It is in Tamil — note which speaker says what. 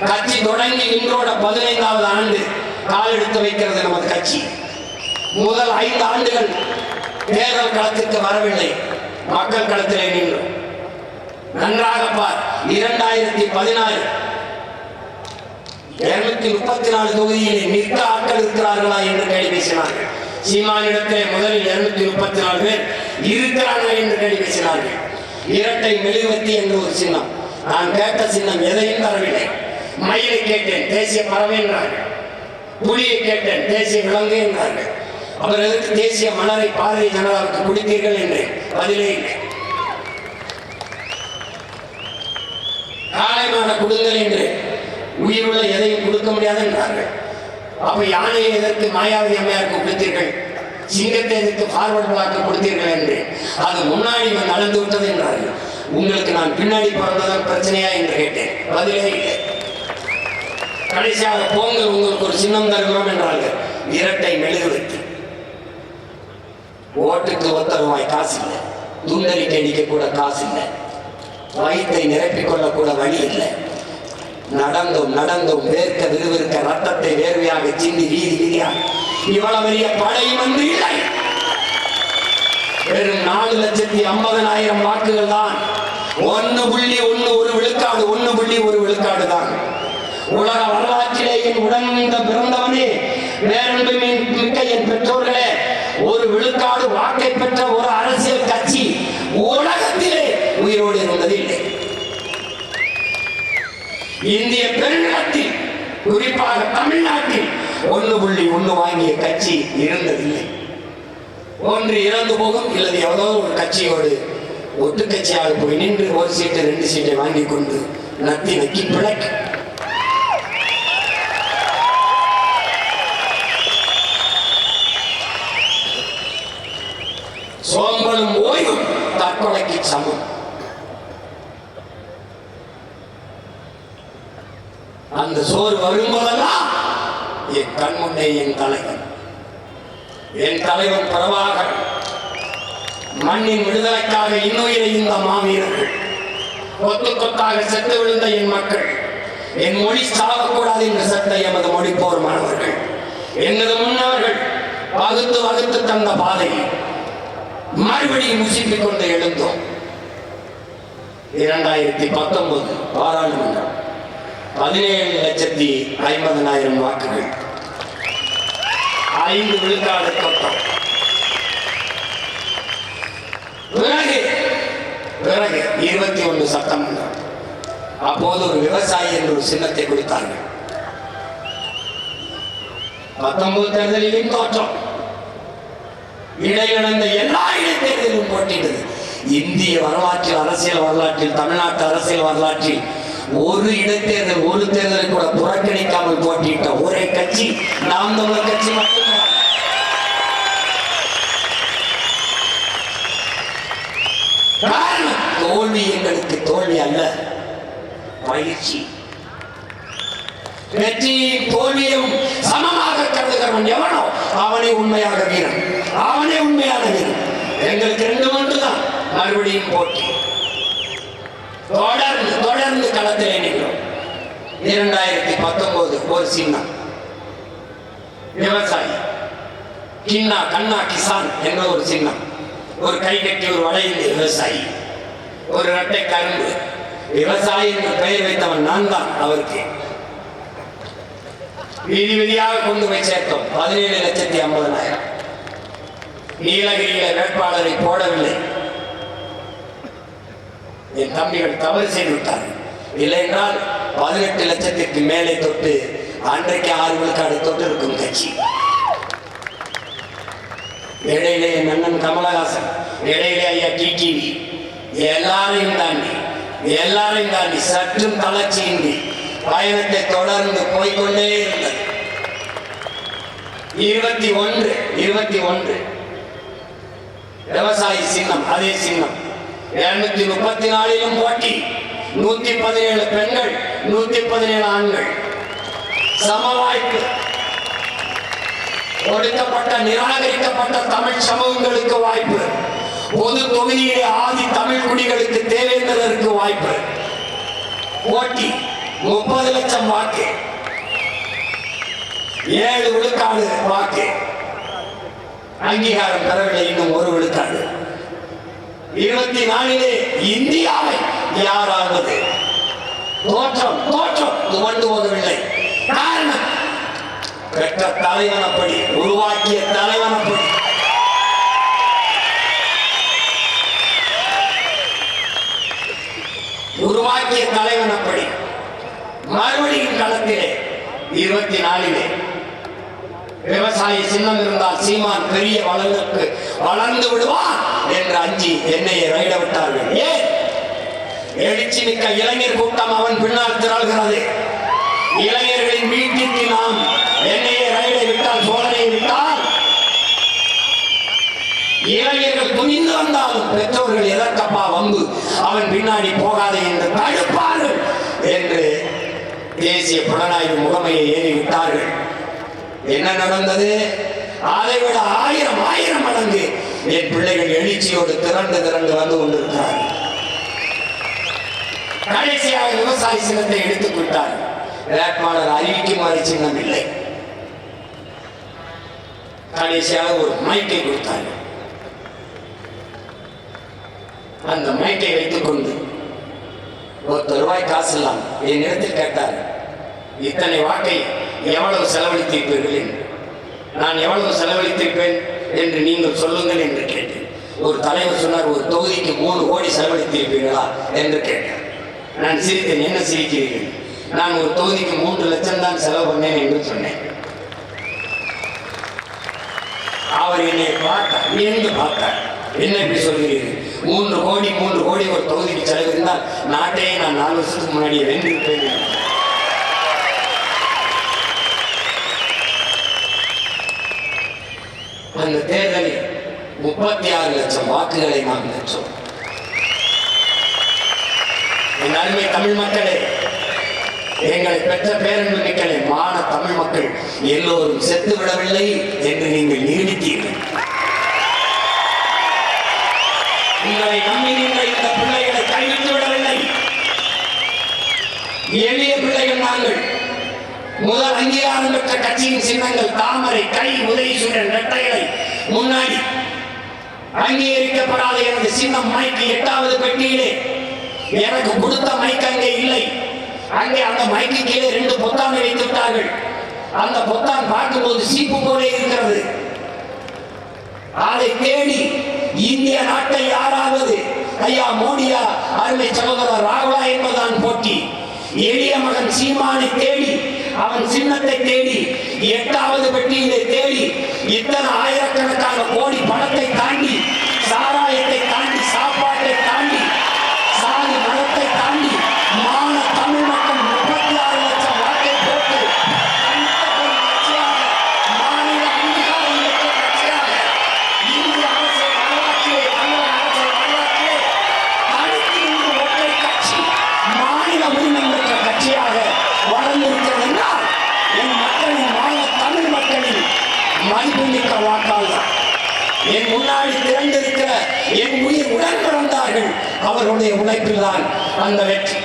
Speaker 1: கட்சி தொடங்கி இன்றோட 15வது ஆண்டு கால் எடுத்து வைக்கிறது நமது கட்சி. முதல் 5 ஆண்டுகள் தேர்தல் களத்திற்கு வரவில்லை, மக்கள் களத்திலே நின்றோம். நன்றாக பார், 2016 234 தொகுதியிலே நிற்க ஆட்கள் இருக்கிறார்களா என்று கேள்வி பேசினார்கள். சீமானிடத்திலே முதலில் 234 பேர் இருக்கிறார்கள் என்று கேள்வி பேசினார்கள். இரட்டை மெழுகுவர்த்தி என்று ஒரு சின்னம், நான் கேட்ட சின்னம் எதையும் தரவில்லை. மயிலை கேட்டேன், தேசிய பறவை என்றார்கள். புலியை கேட்டேன், தேசிய விலங்கு என்றார்கள். அவர் எதற்கு தேசிய மலரை பாரதிய ஜனதாவுக்கு கொடுத்தீர்கள் என்று பதிலே இல்லை. காளைமான கொடுங்கள் என்று உயிருள்ள எதையும் கொடுக்க முடியாது என்றார்கள். அப்ப யானையை எதற்கு மாயாவதி அம்மையாருக்கு கொடுத்தீர்கள், சிங்கத்தை எதற்கு பார்வர்ட் பிளாக்கு கொடுத்தீர்கள் என்று அது முன்னாடி நடந்து விட்டது என்றார்கள். உங்களுக்கு நான் பின்னாடி பிறந்ததான் பிரச்சனையா என்று கேட்டேன், பதிலே இல்லை. கடைசியாக போங்கள் உங்களுக்கு ஒரு சின்னம் தருகிறோம் என்றார்கள், இரட்டை மெழுகுவர்த்தி. ஓட்டுக்கு 1 ரூபாய் காசு இல்லை, துண்டறிக்கை அடிக்க கூட காசு இல்லை, வயிற்றை நிரப்பிக் கொள்ள கூட வழி இல்லை. நடந்தும் வேர்க்க விறுவிறுக்க ரத்தத்தை வேர்வையாக சிந்தி வீதி வீதியாக இவ்வளவு பெரிய படை வந்து இல்லை. வெறும் 4,50,000 வாக்குகள் தான். 1.1 விழுக்காடு, 1.1 விழுக்காடு தான். உலக வரலாற்றிலே என் உடன் பிறந்தவனே, பேரன்பு மிக்க என் பெற்றோர்களே, 1 விழுக்காடு வாக்கை பெற்ற ஒரு அரசியல் கட்சி உலகத்திலே உயிரோடு இருந்ததில்லை. இந்திய பெருநிலத்தில், குறிப்பாக தமிழ்நாட்டில் 1.1 வாங்கிய கட்சி இருந்ததில்லை. ஒன்று இறந்து போகும், இல்லது எவ்வளோ ஒரு கட்சியோடு ஒட்டு கட்சியாக போய் நின்று 1 சீட்டு 2 சீட்டை வாங்கி கொண்டு நத்தி நக்கி பிழைக்க. சோம்பலும் ஓய்வும் தற்கொலைக்கு சமம். அந்த சோறு வரும்போதெல்லாம் என் கண் முன்னே என் தலைவன் பிரபாகர், மண்ணின் விடுதலைக்காக இன்னுயிரை இந்த மாவீரர்கள், கொத்து கொத்தாக செத்து விழுந்த என் மக்கள், என் மொழி சாகக்கூடாது என்று செத்த எமது மொழிப்போர் மாணவர்கள், எனது முன்னவர்கள் வகுத்து தந்த பாதையை மறுபடியும் முசிப்பிக் கொண்டு எழுந்தோம். 2019 பாராளுமன்றம் 17,50,000 வாக்குகள், 5 விழுக்காடு தொட்டம். பிறகு 21 சட்டமன்றம். அப்போது ஒரு விவசாயி என்று ஒரு சின்னத்தை கொடுத்தார்கள். 19 தேர்தலிலும் தோற்றம். இடையிழந்த எல்லா இடைத்தேர்தலிலும் போட்டியிட்டது. இந்திய வரலாற்றில், அரசியல் வரலாற்றில், தமிழ்நாட்டு அரசியல் வரலாற்றில் ஒரு இடைத்தேர்தல், ஒரு தேர்தலை கூட புறக்கணிக்காமல் போட்டியிட்ட ஒரே கட்சி நாம் தமிழர் கட்சி மட்டும்தான். தோல்வி எங்களுக்கு தோல்வி அல்ல, பயிற்சி. வெற்றியும் தோல்வியும் சமமாக கருதுகிறவன் எவனோ அவனே உண்மையாக வீரன், அவனே உண்மையான வீரன். எங்களுக்கு 2 ஒன்றுதான். மறுபடியும் போட்டி, தொடர்ந்து களத்திலே நின்றோம். 2019 ஒரு சின்னம் விவசாயி, கண்ணா கிசான் என்ற ஒரு சின்னம், ஒரு கை கட்டி ஒரு வளைந்த விவசாயி, ஒரு இரட்டை கரும்பு விவசாயி என்று பெயர் வைத்தவன் நான் தான். அவருக்கு வீதி வீதியாக கொண்டு போய் சேர்த்தோம். 17,50,000. நீலகிரியில வேட்பாளரை போடவில்லை, என் தம்பிகள் தவறு செய்து விட்டார்கள். இல்லை என்றால் 18 லட்சத்திற்கு மேலே தொட்டு அன்றைக்கு 6 விழுக்காடு தொட்டு இருக்கும் கட்சி. இடையிலே என் அண்ணன் கமலஹாசன், இடையிலே ஐயா டிடிவி, எல்லாரையும் தாண்டி சற்றும் தளர்ச்சியின்றி பயணத்தை தொடர்ந்து போய்கொண்டே இருந்தது. 21 விவசாயி சின்னம், அதே சின்னம். 234 போட்டி, 117 பெண்கள், 117 ஆண்கள், சம வாய்ப்பு. ஒடுக்கப்பட்ட நிராகரிக்கப்பட்ட தமிழ் சமூகங்களுக்கு வாய்ப்பு, பொது தொகுதியிலே ஆதி தமிழ் குடிகளுக்கு தேவேந்திரருக்கு வாய்ப்பு. போட்டி 30 லட்சம் வாக்கு, 7 விழுக்காடு வாக்கு அங்கீகாரம் பெறவில்லை. இன்னும் 1 விழுக்காடு. 24 இந்தியாவை யாராவது தோற்றம் துவண்டு போகவில்லை. காரணம் பெற்ற தலைவனப்படி, உருவாக்கிய தலைவனப்படி. உருவாக்கிய தலைவனப்படி மறுபடியும் களத்திலே 24 விவசாய சின்னம் இருந்தால் சீமான் பெரிய வளர்க்கு வளர்ந்து விடுவான் என்று அஞ்சி என்னையை ரைட விட்டார்கள். ஏன்? எழுச்சி மிக்க இளைஞர் கூட்டம் அவன் பின்னால் திரள்கிறது. இளைஞர்களின் வீட்டிற்கு நாம் என்னையை ரைட விட்டால், சோழனை விட்டால், இளைஞர்கள் துணிந்து வந்தாலும் பெற்றோர்கள் எதற்கப்பா வம்பு, அவன் பின்னாடி போகாதே என்று தடுப்பார்கள் என்று தேசிய புலனாய்வு முகமையை ஏறிவிட்டார்கள். என்ன நடந்தது? அதைவிட 1000 மடங்கு என் பிள்ளைகள் எழுச்சியோடு திரண்டு வந்து கொண்டிருக்கிறார்கள். கடைசியாக விவசாய சின்னத்தை எடுத்துக் விட்டார். வேட்பாளர் அறிவிக்குமாறு சின்னம் இல்லை. கடைசியாக ஒரு மைக்கை கொடுத்தார்கள். அந்த மைக்கை வைத்துக் கொண்டு ₹1 காசு இல்லாம் என் இடத்தில் கேட்டார், இத்தனை வாக்கை எவ்வளவு செலவழித்திருப்பீர்கள் என்று. நான் எவ்வளவு செலவழித்திருப்பேன் என்று நீங்கள் சொல்லுங்கள் என்று கேட்டேன். ஒரு தலைவர் சொன்னார், ஒரு தொகுதிக்கு 3 கோடி செலவழித்திருப்பீர்களா என்று கேட்டார். நான் சிரித்தேன். என்ன சிரிக்கிறீர்கள்? நான் ஒரு தொகுதிக்கு 3 லட்சம் தான் செலவு பண்ணேன் என்று சொன்னேன். அவர் என்னை பார்த்தார், வியந்து பார்த்தார். என்ன இப்படி சொல்கிறீர்கள்? 3 கோடி ஒரு தொகுதிக்கு செலவு இருந்தால் நாட்டையே நான் 4 வருஷத்துக்கு முன்னாடியே வென்றிருப்பேன். அந்த தேர்தலில் 36 லட்சம் வாக்குகளை நாம் பெற்றோம். என் அருமை தமிழ் மக்களே, எங்களை பெற்ற பேரன்பு மிக்கலே, மான தமிழ் மக்கள் எல்லோரும் செத்து விடவில்லை என்று நீங்கள் நிரூபித்தீர்கள். உங்களை நம்பி நின்ற இந்த பிள்ளைகளை கைவிட்டு விடவில்லை. எளிய பிள்ளைகள் நாங்கள். முதல் அங்கீகாரம் பெற்ற கட்சியின் சின்னங்கள் தாமரை, கை, உதயசூரன், இரட்டைகளை. முன்னாடி அங்கீகரிக்கப்படாத எனது சின்னம் மைக்கு 8வது பெட்டியிலே. எனக்கு கொடுத்த மைக் அங்கே இல்லை. அங்கே அந்த மைக்கு கீழே 2 பொத்தானை வைத்து விட்டார்கள். அந்த பொத்தான் பார்க்கும்போது சீப்பு போல இருக்கிறது. அதை தேடி இந்திய நாட்டை யாராவது ஐயா மோடியா, அருமை சகோதரர் ராகுலா என்பதுதான் போட்டி. எளிய மகன் சீமானை தேடி, அவன் சின்னத்தை தேடி, 8வது பெட்டியிலே தேடி, இத்தனை ஆயிரக்கணக்கான கோடி பணத்தை தாண்டி, சாராயத்தை தாண்டி, சாப்பாட்டை தாண்டி, சாதி மதத்தை தாண்டி, மான தமிழ் மக்கள் 36 லட்சம் வாக்கை போட்டு மாநில அங்கீகாரம் பெற்ற கட்சியாக இந்திய அரசு வரலாற்றிலே, தமிழக அரசு வரலாற்றிலே தனித்து நின்று ஒற்றை கட்சி மாநில உரிமை பெற்ற கட்சியாக வளர்ந்திருக்கிறது என்றால் என் மக்களின், மான தமிழ் மக்களின் மதிப்புமிக்க வாக்கால் தான். என் முன்னாடி திரண்டிருக்கிற என் உயிர் உடன் பிறந்தார்கள். அவர்களுடைய உழைப்பில் தான் அந்த வெற்றி.